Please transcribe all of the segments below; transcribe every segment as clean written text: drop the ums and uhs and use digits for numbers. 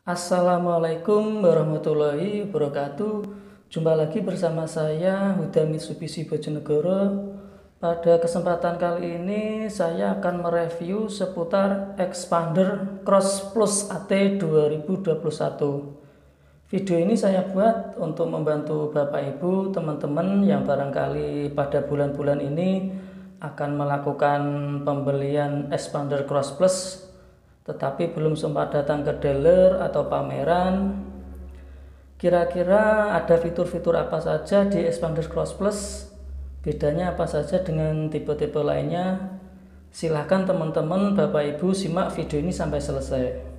Assalamualaikum warahmatullahi wabarakatuh. Jumpa lagi bersama saya Huda Mitsubishi Bojonegoro. Pada kesempatan kali ini saya akan mereview seputar Xpander Cross Plus AT 2021. Video ini saya buat untuk membantu Bapak Ibu, teman-teman yang barangkali pada bulan-bulan ini akan melakukan pembelian Xpander Cross Plus tetapi belum sempat datang ke dealer atau pameran. Kira-kira ada fitur-fitur apa saja di Xpander Cross Plus? Bedanya apa saja dengan tipe-tipe lainnya? Silahkan teman-teman Bapak Ibu simak video ini sampai selesai.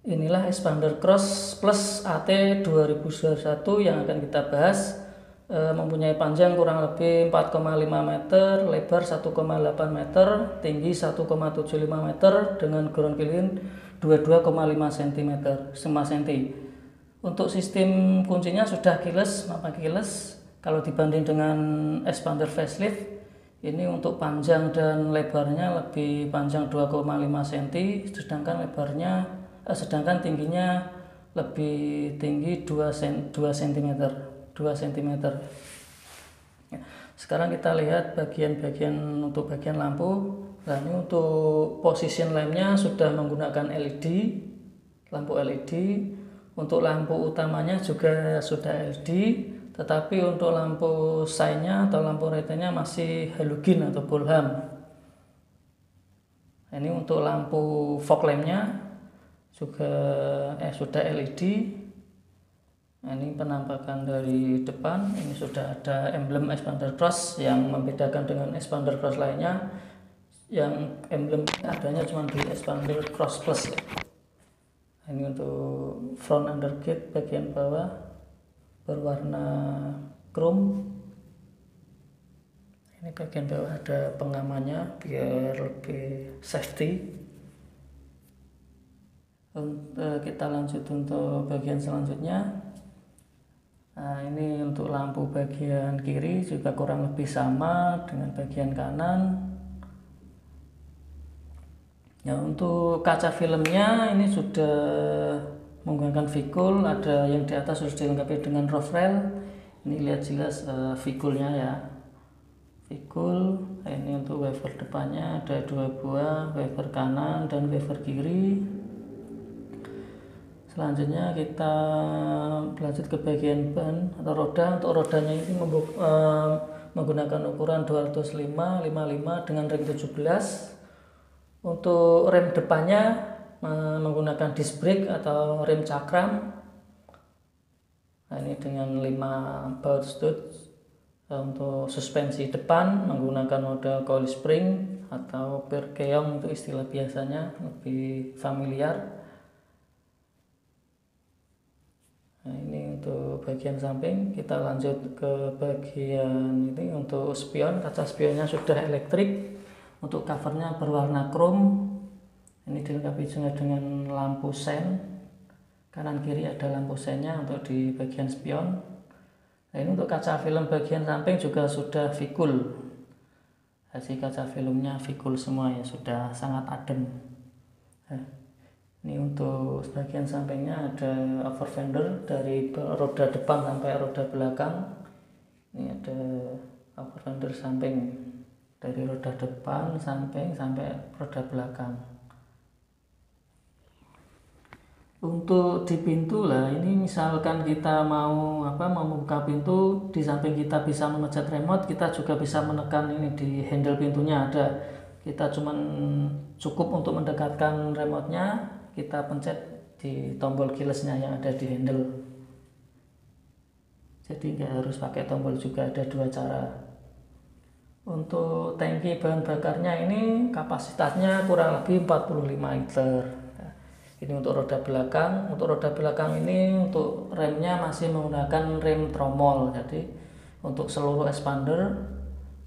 Inilah Xpander Cross Plus AT 2021 yang akan kita bahas. Mempunyai panjang kurang lebih 4,5 meter, lebar 1,8 meter, tinggi 1,75 meter dengan ground clearance 22,5 cm, 5 cm. Untuk sistem kuncinya sudah keyless, mapa keyless. Kalau dibanding dengan Xpander facelift, ini untuk panjang dan lebarnya lebih panjang 2,5 cm, sedangkan tingginya lebih tinggi 2 cm. Sekarang kita lihat bagian-bagian untuk bagian lampu. Nah, ini untuk position lampnya sudah menggunakan LED, lampu LED. Untuk lampu utamanya juga sudah LED, tetapi untuk lampu sign-nya atau lampu retenya masih halogen atau bulham. Ini untuk lampu fog lampnya juga sudah LED. Ini penampakan dari depan. Ini sudah ada emblem Xpander Cross yang membedakan dengan Xpander Cross lainnya. Yang emblem adanya cuma di Xpander Cross Plus ya. Ini untuk front undergate bagian bawah berwarna chrome. Ini bagian bawah ada pengamannya biar lebih safety. Kita lanjut untuk bagian selanjutnya. Nah, ini untuk lampu bagian kiri juga kurang lebih sama dengan bagian kanan. Ya, untuk kaca filmnya ini sudah menggunakan Vicul, ada yang di atas sudah dilengkapi dengan roof rail. Ini lihat jelas Viculnya ya. Vicul. Ini untuk wiper depannya ada 2 buah, wiper kanan dan wiper kiri. Selanjutnya kita lanjut ke bagian ban atau roda. Untuk rodanya ini menggunakan ukuran 205 55 dengan ring 17. Untuk rem depannya menggunakan disc brake atau rem cakram. Nah, ini dengan 5 baut stud. Untuk suspensi depan menggunakan model coil spring atau per keong, untuk istilah biasanya lebih familiar. Nah, ini untuk bagian samping. Kita lanjut ke bagian ini. Untuk spion, kaca spionnya sudah elektrik. Untuk covernya berwarna chrome. Ini dilengkapi juga dengan lampu sen. Kanan kiri ada lampu sennya untuk di bagian spion. Nah, ini untuk kaca film bagian samping juga sudah Vicul. Hasil kaca filmnya Vicul semua ya, sudah sangat adem. Nah, ini untuk bagian sampingnya ada over fender dari roda depan sampai roda belakang. Ini ada over fender samping dari roda depan samping sampai roda belakang. Untuk di pintu lah, ini misalkan kita mau membuka pintu, di samping kita bisa memencet remote, kita juga bisa menekan ini di handle pintunya ada. Kita cukup untuk mendekatkan remote-nya, kita pencet di tombol keyless-nya yang ada di handle. Jadi nggak harus pakai tombol juga, ada 2 cara. Untuk tangki bahan bakarnya ini kapasitasnya kurang lebih 45 liter. Ini untuk roda belakang. Untuk roda belakang ini untuk remnya masih menggunakan rem tromol. Jadi untuk seluruh Xpander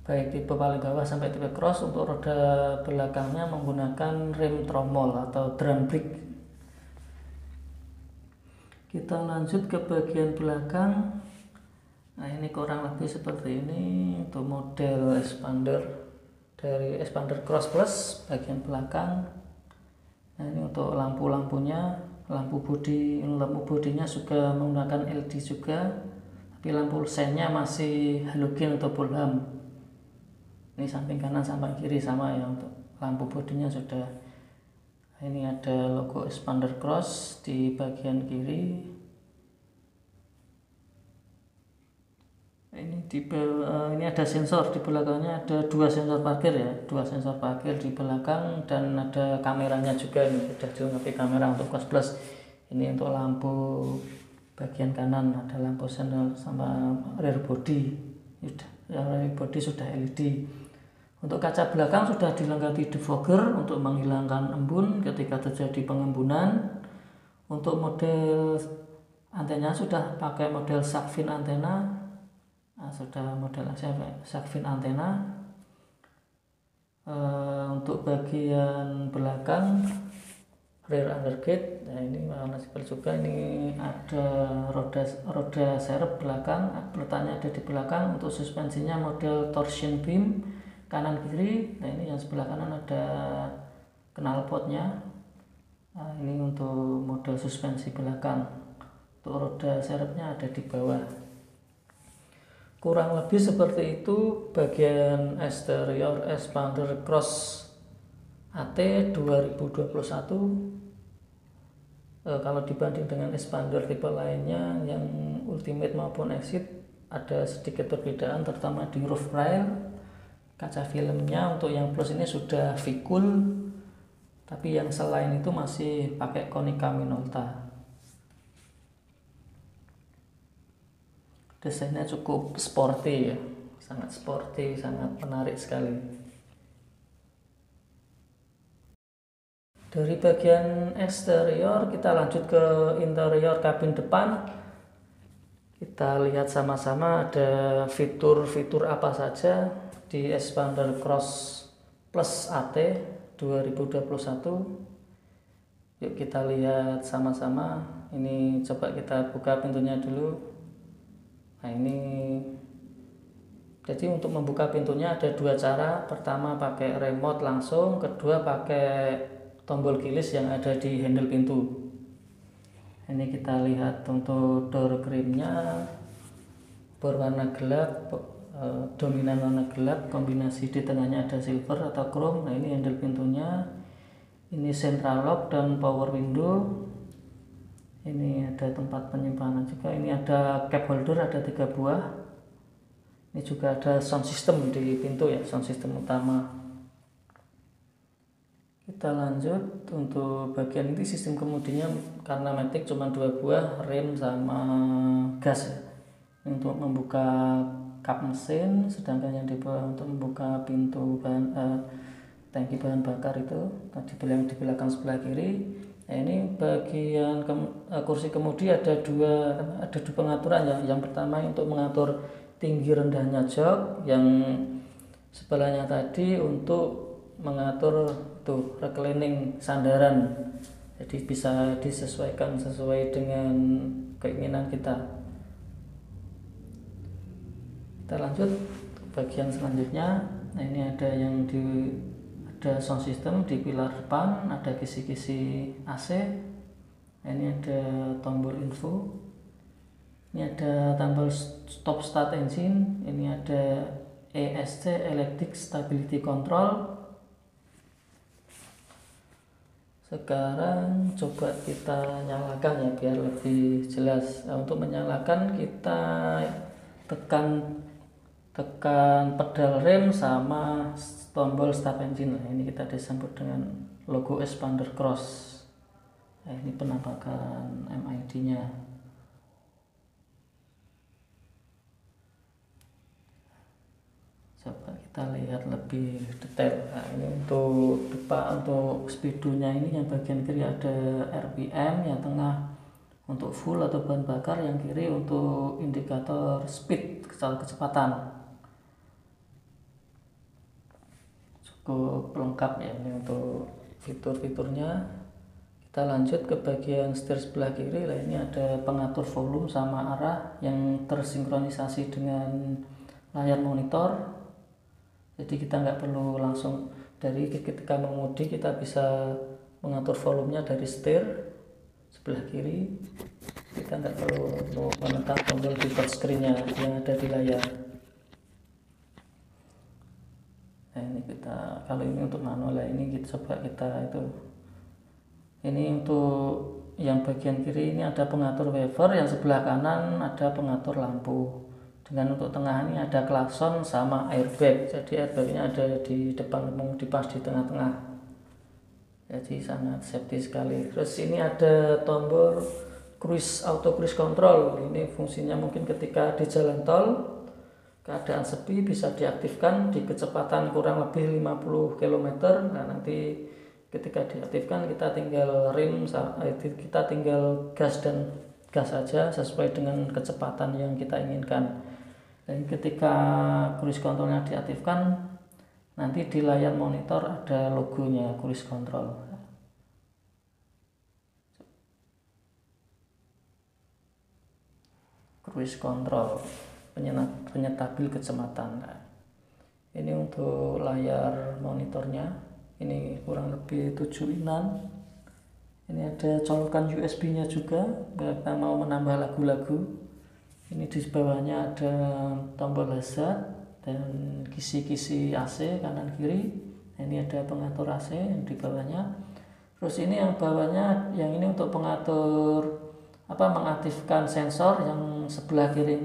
baik tipe paling bawah sampai tipe cross. Untuk roda belakangnya menggunakan rem tromol atau drum brake. Kita lanjut ke bagian belakang. Nah, ini kurang lebih seperti ini untuk model expander dari expander cross plus bagian belakang. Nah, ini untuk lampu-lampunya, lampu bodinya juga menggunakan LED juga, tapi lampu sennya masih halogen atau bulham. Ini samping kanan samping kiri sama ya. Untuk lampu bodinya sudah, ini ada logo expander cross di bagian kiri. Ini ada sensor di belakangnya, ada dua sensor parkir ya, dua sensor parkir di belakang, dan ada kameranya juga. Ini sudah dilengkapi kamera untuk cross plus. Ini untuk lampu bagian kanan ada lampu sensor sama rear body. Rear body sudah LED. Untuk kaca belakang sudah dilengkapi defogger untuk menghilangkan embun ketika terjadi pengembunan. Untuk model antena sudah pakai model shark fin antena. Sudah model shark fin antena. Untuk bagian belakang rear undergate, nah ini warna sipil juga. Ini ada roda serep belakang, letaknya ada di belakang. Untuk suspensinya model torsion beam kanan kiri. Nah, ini yang sebelah kanan ada knalpotnya. Nah, ini untuk model suspensi belakang. Untuk roda serepnya ada di bawah. Kurang lebih seperti itu bagian eksterior expander cross AT 2021. Kalau dibanding dengan expander tipe lainnya yang ultimate maupun exit, ada sedikit perbedaan, terutama di roof rail. Kaca filmnya untuk yang plus ini sudah Vicul, tapi yang selain itu masih pakai Konica Minolta. Desainnya cukup sporty ya, sangat sporty, sangat menarik sekali. Dari bagian eksterior kita lanjut ke interior kabin depan. Kita lihat sama-sama ada fitur-fitur apa saja di expander cross plus AT 2021. Yuk kita lihat sama-sama. Ini coba kita buka pintunya dulu. Nah, ini jadi untuk membuka pintunya ada dua cara. Pertama pakai remote langsung, kedua pakai tombol kilis yang ada di handle pintu. Ini kita lihat untuk door grimnya berwarna gelap, dominan warna gelap, kombinasi di tengahnya ada silver atau chrome. Nah, ini handle pintunya, ini central lock dan power window. Ini ada tempat penyimpanan juga. Ini ada cup holder, ada 3 buah. Ini juga ada sound system di pintu ya, sound system utama. Kita lanjut untuk bagian ini, sistem kemudinya karena matic cuma 2 buah, rem sama gas ya. Ini untuk membuka kap mesin, sedangkan yang di bawah untuk membuka pintu tangki bahan bakar itu tadi di belakang sebelah kiri. Nah, ini bagian kursi kemudi ada dua pengaturan ya. Yang pertama untuk mengatur tinggi rendahnya jok, yang sebelahnya tadi untuk mengatur tuh reclining sandaran, jadi bisa disesuaikan sesuai dengan keinginan kita. Kita lanjut bagian selanjutnya. Nah, ini ada sound system di pilar depan, ada kisi-kisi AC. Nah, ini ada tombol info. Ini ada tombol stop start engine. Ini ada ESC electric stability control. Sekarang coba kita nyalakan ya biar lebih jelas. Nah, untuk menyalakan kita tekan pedal rem sama tombol start engine. Nah, ini kita disambut dengan logo expander cross. Nah, ini penampakan MID-nya. Coba kita lihat lebih detail. Nah, ini untuk depan, untuk speedonya ini yang bagian kiri ada RPM, yang tengah untuk full atau bahan bakar, yang kiri untuk indikator speed, kecepatan. cukup lengkap ya ini untuk fitur-fiturnya. Kita lanjut ke bagian setir sebelah kiri. Nah, ini ada pengatur volume sama arah yang tersinkronisasi dengan layar monitor. Jadi kita nggak perlu langsung dari ketika mengemudi, kita bisa mengatur volumenya dari setir sebelah kiri. Kita nggak perlu menekan tombol di touchscreen-nya yang ada di layar. Nah ini kita, kalau ini untuk manual ya, ini kita coba kita itu. Ini untuk yang bagian kiri ini ada pengatur waiver, yang sebelah kanan ada pengatur lampu. Dengan untuk tengah ini ada klakson sama airbag. Jadi airbagnya ada di depan pengemudi pas di tengah-tengah. Jadi sangat safety sekali. Terus ini ada tombol auto cruise control. Ini fungsinya mungkin ketika di jalan tol keadaan sepi bisa diaktifkan di kecepatan kurang lebih 50 km. Nah nanti ketika diaktifkan kita tinggal kita tinggal gas saja sesuai dengan kecepatan yang kita inginkan. Dan ketika cruise controlnya diaktifkan, nanti di layar monitor ada logonya cruise control. Cruise control penyetabil kecepatan. Nah, ini untuk layar monitornya. Ini kurang lebih 7 inan. Ini ada colokan USB-nya juga kita mau menambah lagu-lagu. Ini di bawahnya ada tombol hazard dan kisi-kisi AC kanan kiri. Ini ada pengatur AC yang di bawahnya. Terus ini yang bawahnya, yang ini untuk pengatur mengaktifkan sensor yang sebelah kiri.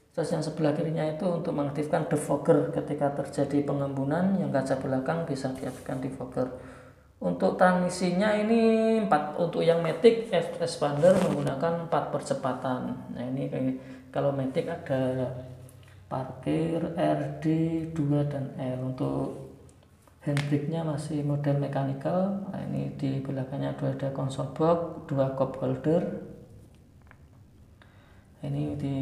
Terus yang sebelah kirinya itu untuk mengaktifkan defogger ketika terjadi pengembunan, yang kaca belakang bisa diaktifkan defogger. Untuk transmisinya ini 4, untuk yang Matic expander menggunakan 4 percepatan. Nah ini kalau Matic ada parkir, RD, 2 dan L. Untuk handbrake-nya masih model mechanical. Nah ini di belakangnya ada console box, 2 cup holder. Ini di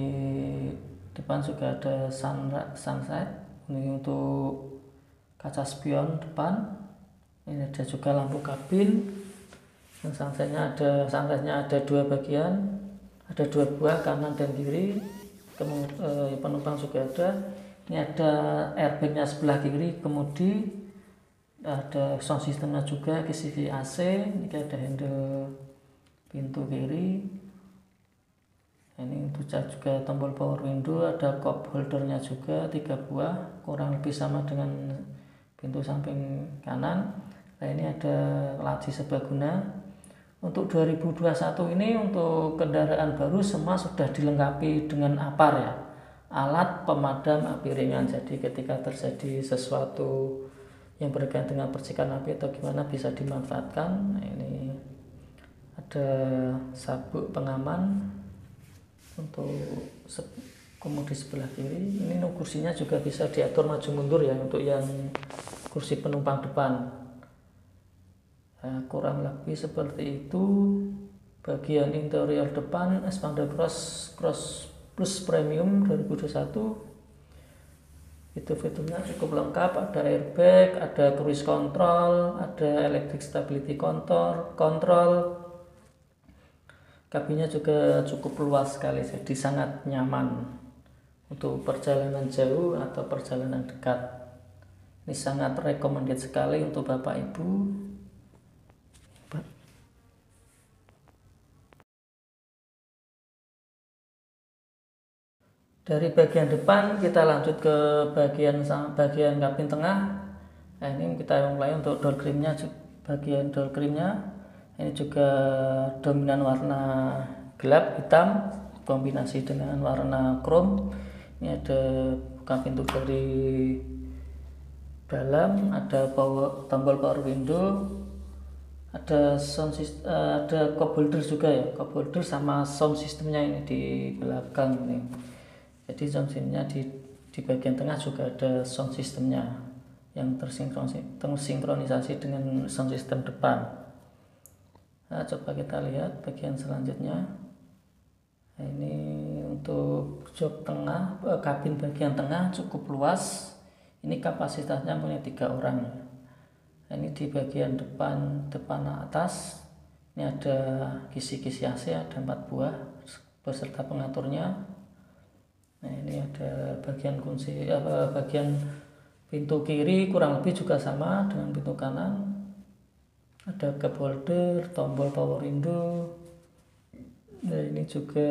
depan juga ada sunset. Ini untuk kaca spion depan. Ini ada juga lampu kabin. Yang sunsetnya ada 2 bagian, ada 2 buah kanan dan kiri. Penumpang juga ada. Ini ada airbagnya sebelah kiri kemudi. Ada sound systemnya juga, kisi AC. Ini ada handle pintu kiri. Ini untuk juga tombol power window, ada cup holdernya juga 3 buah, kurang lebih sama dengan pintu samping kanan. Nah ini ada laci serbaguna. Untuk 2021 ini untuk kendaraan baru semua sudah dilengkapi dengan APAR ya, alat pemadam api ringan. Jadi ketika terjadi sesuatu yang berkaitan dengan percikan api atau gimana bisa dimanfaatkan. Nah, ini ada sabuk pengaman untuk kemudi sebelah kiri. Ini kursinya juga bisa diatur maju mundur ya untuk yang kursi penumpang depan. Nah, kurang lebih seperti itu. Bagian interior depan Expander Cross Plus Premium 2021. Fitur-fiturnya cukup lengkap, ada airbag, ada cruise control, ada electric stability control. Kabinnya juga cukup luas sekali, jadi sangat nyaman untuk perjalanan jauh atau perjalanan dekat. Ini sangat recommended sekali untuk Bapak Ibu. Dari bagian depan kita lanjut ke bagian kabin tengah. Nah, ini kita mulai untuk door trimnya. Bagian door trimnya ini juga dominan warna gelap hitam kombinasi dengan warna chrome. Ini ada buka pintu dari dalam, ada tombol power window, ada ada cup holder juga ya, cup holder sama sound systemnya ini di belakang ini. Jadi sound systemnya di bagian tengah juga ada sound systemnya yang tersinkronisasi dengan sound system depan. Nah, coba kita lihat bagian selanjutnya. Nah, ini untuk jok tengah, kabin bagian tengah cukup luas. Ini kapasitasnya punya 3 orang. Ini di bagian depan atas ini ada kisi-kisi AC, ada 4 buah beserta pengaturnya. Nah, ini ada bagian kunci bagian pintu kiri kurang lebih juga sama dengan pintu kanan. Ada cup holder, tombol power window. Nah, ini juga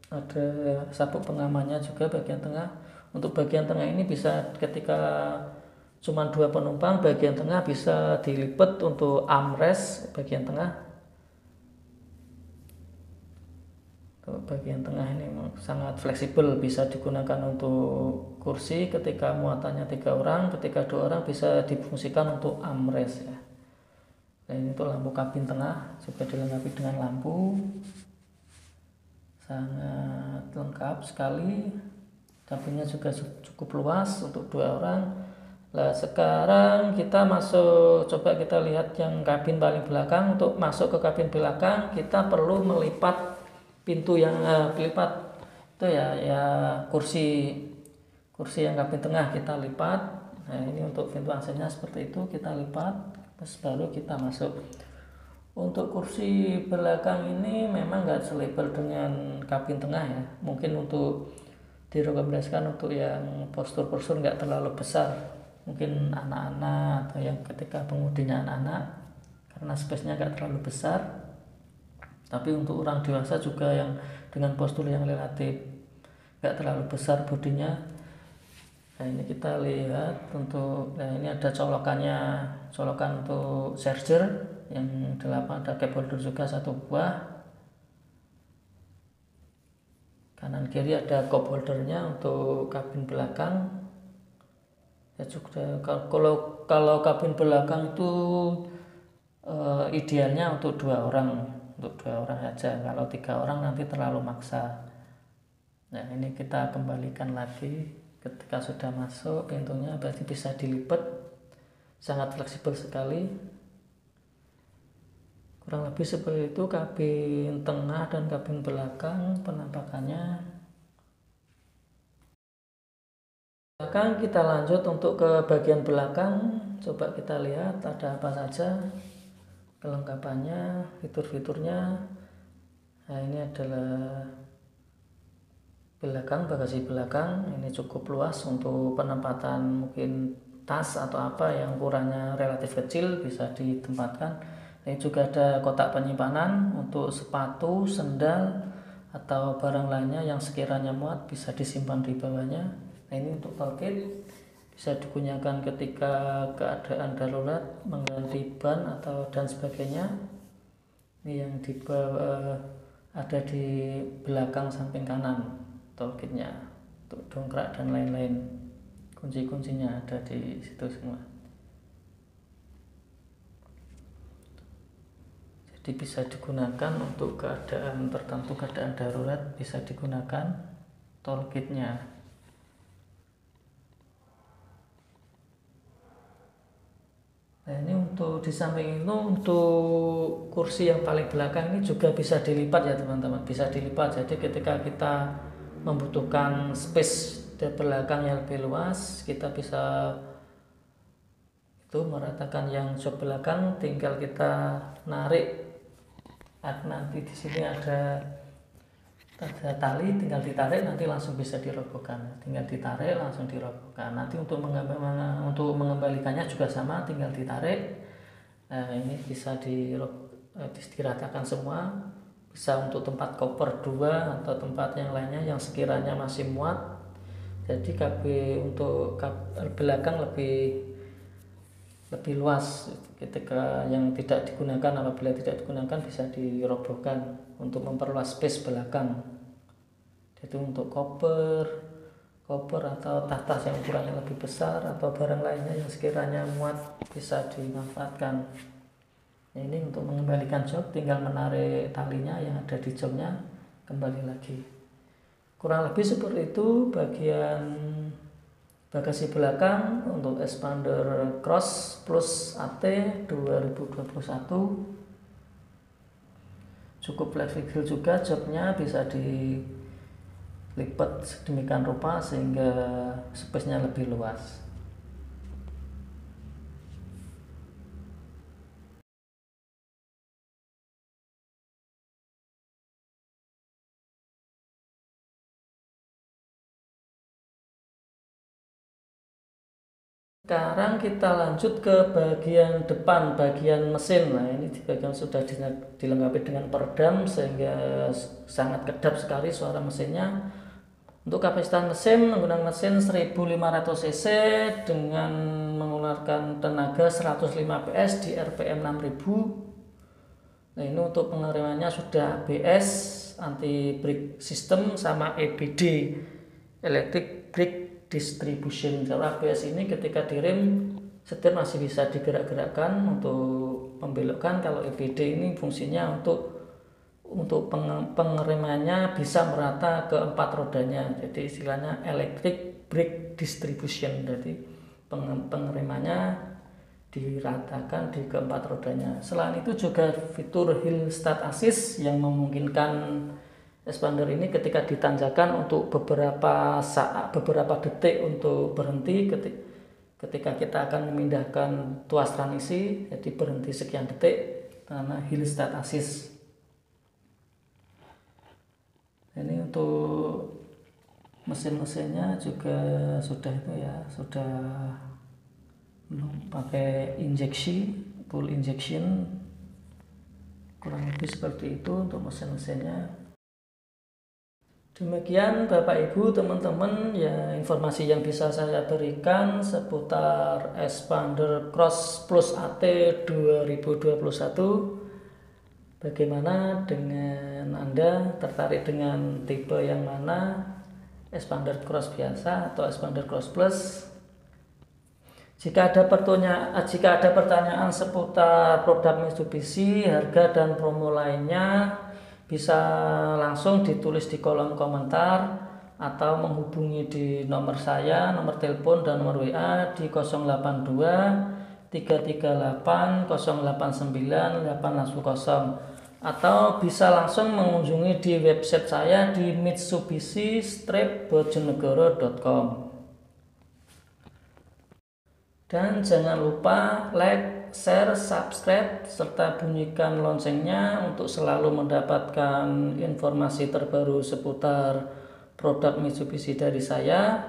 ada sabuk pengamannya juga bagian tengah. Untuk bagian tengah ini bisa ketika cuma 2 penumpang, bagian tengah bisa dilipat untuk armrest bagian tengah. Bagian tengah ini sangat fleksibel, bisa digunakan untuk kursi ketika muatannya 3 orang, ketika 2 orang bisa difungsikan untuk armrest ya. Nah, ini tuh lampu kabin tengah juga dilengkapi dengan lampu, sangat lengkap sekali. Kabinnya juga cukup luas untuk 2 orang. Nah, sekarang kita coba kita lihat yang kabin paling belakang. Untuk masuk ke kabin belakang kita perlu melipat pintu yang lipat itu ya kursi yang kabin tengah kita lipat. Nah, ini untuk pintu AC-nya seperti itu, kita lipat terus baru kita masuk. Untuk kursi belakang ini memang nggak selebar dengan kabin tengah ya, mungkin untuk direkomendasikan untuk yang postur nggak terlalu besar, mungkin anak-anak atau yang ketika pengemudinya anak-anak, karena space-nya nggak terlalu besar. Tapi untuk orang dewasa juga yang dengan postur yang relatif nggak terlalu besar bodinya. Nah, ini kita lihat ini ada colokan untuk charger yang 8, ada cup holder juga 1 buah. Kanan kiri ada cup holdernya untuk kabin belakang. Ya juga kalau kabin belakang itu idealnya untuk 2 orang, saja. Kalau 3 orang nanti terlalu maksa. Nah, ini kita kembalikan lagi. Ketika sudah masuk pintunya berarti bisa dilipat, sangat fleksibel sekali. Kurang lebih seperti itu kabin tengah dan kabin belakang penampakannya. Belakang kita lanjut untuk ke bagian belakang. Coba kita lihat ada apa saja kelengkapannya, fitur-fiturnya. Nah, ini adalah bagasi belakang. Ini cukup luas untuk penempatan mungkin tas atau apa yang ukurannya relatif kecil bisa ditempatkan. Ini juga ada kotak penyimpanan untuk sepatu, sendal atau barang lainnya yang sekiranya muat bisa disimpan di bawahnya. Nah, ini untuk toolkit bisa digunakan ketika keadaan darurat, mengganti ban atau dan sebagainya. Ini yang di bawah ada di belakang samping kanan toolkitnya untuk dongkrak dan lain-lain. Kunci-kuncinya ada di situ semua. Jadi bisa digunakan untuk keadaan tertentu, keadaan darurat bisa digunakan toolkitnya. Nah, ini untuk di samping itu untuk kursi yang paling belakang ini juga bisa dilipat ya teman-teman, bisa dilipat. Jadi ketika kita membutuhkan space di belakang yang lebih luas, kita bisa meratakan yang jok belakang, tinggal kita narik. Nanti di sini ada tali, tinggal ditarik nanti langsung bisa dirobohkan. Tinggal ditarik langsung dirobohkan. Nanti untuk mengembalikannya juga sama, tinggal ditarik. Nah, ini bisa diratakan semua. Bisa untuk tempat koper 2 atau tempat yang lainnya yang sekiranya masih muat. Jadi untuk belakang lebih luas. Ketika yang tidak digunakan, apabila tidak digunakan bisa dirobohkan untuk memperluas space belakang. Jadi untuk koper atau tas yang ukurannya lebih besar atau barang lainnya yang sekiranya muat bisa dimanfaatkan. Nah, ini untuk mengembalikan jok tinggal menarik talinya yang ada di joknya kembali lagi. Kurang lebih seperti itu bagian bagasi belakang untuk Expander Cross Plus AT 2021. Cukup fleksibel juga, joknya bisa dilipat sedemikian rupa sehingga space-nya lebih luas. Sekarang kita lanjut ke bagian depan, bagian mesin. Nah, ini di bagian sudah dilengkapi dengan peredam sehingga sangat kedap sekali suara mesinnya. Untuk kapasitas mesin menggunakan mesin 1500 cc dengan mengeluarkan tenaga 105 PS di RPM 6000. Nah, ini untuk pengeremannya sudah ABS, anti brake system, sama EBD, electric brake distribution. Kalau ABS ini ketika direm setir masih bisa digerak-gerakkan untuk membelokkan. Kalau EBD ini fungsinya untuk pengeremannya bisa merata ke 4 rodanya. Jadi istilahnya electric brake distribution. Jadi pengeremannya diratakan di keempat rodanya. Selain itu juga fitur hill start assist yang memungkinkan expander ini ketika ditanjakan untuk beberapa detik untuk berhenti ketika kita akan memindahkan tuas transmisi, jadi berhenti sekian detik karena hill start assist. Ini untuk mesin-mesinnya juga sudah pakai full injection, kurang lebih seperti itu untuk mesin-mesinnya. Demikian Bapak Ibu teman-teman ya, informasi yang bisa saya berikan seputar Expander Cross Plus AT 2021. Bagaimana dengan Anda, tertarik dengan tipe yang mana, Expander Cross biasa atau Expander Cross Plus? Jika ada pertanyaan seputar produk Mitsubishi, harga dan promo lainnya, bisa langsung ditulis di kolom komentar atau menghubungi di nomor saya, nomor telepon dan nomor WA di 082 338 089 810, atau bisa langsung mengunjungi di website saya di mitsubishi-bojonegoro.com. Dan jangan lupa like, share, subscribe, serta bunyikan loncengnya untuk selalu mendapatkan informasi terbaru seputar produk Mitsubishi dari saya.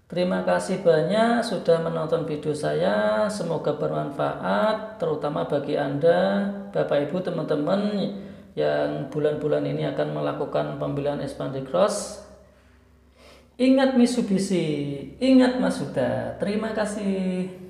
Terima kasih banyak sudah menonton video saya, semoga bermanfaat terutama bagi Anda, Bapak Ibu, teman-teman yang bulan-bulan ini akan melakukan pembelian Expander Cross. Ingat Mitsubishi, ingat Mazda. Terima kasih.